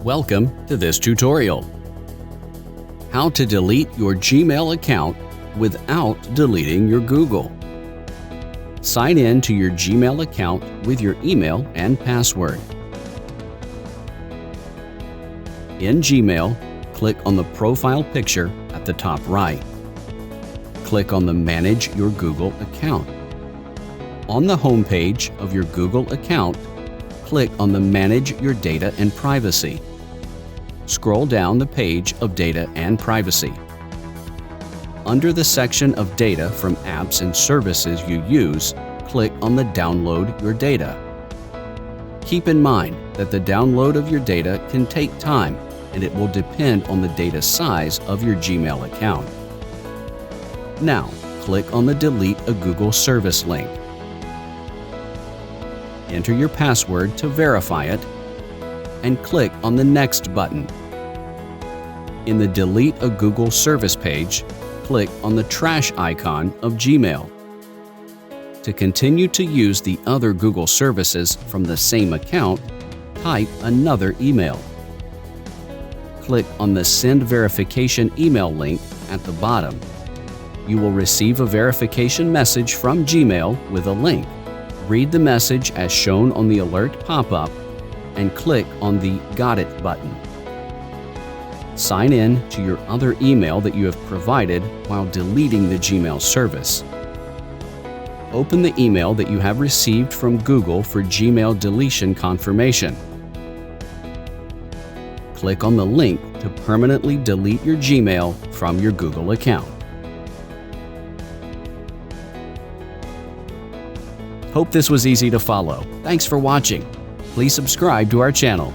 Welcome to this tutorial. How to delete your Gmail account without deleting your Google. Sign in to your Gmail account with your email and password. In Gmail, click on the profile picture at the top right. Click on the Manage Your Google Account. On the home page of your Google account, click on the Manage Your Data and Privacy. Scroll down the page of Data and Privacy. Under the section of Data from apps and services you use, click on the Download Your Data. Keep in mind that the download of your data can take time, and it will depend on the data size of your Gmail account. Now, click on the Delete a Google Service link. Enter your password to verify it, and click on the Next button. In the Delete a Google Service page, click on the trash icon of Gmail. To continue to use the other Google services from the same account, type another email. Click on the Send Verification email link at the bottom. You will receive a verification message from Gmail with a link. Read the message as shown on the alert pop-up and click on the Got It button. Sign in to your other email that you have provided while deleting the Gmail service. Open the email that you have received from Google for Gmail deletion confirmation. Click on the link to permanently delete your Gmail from your Google account. Hope this was easy to follow. Thanks for watching. Please subscribe to our channel.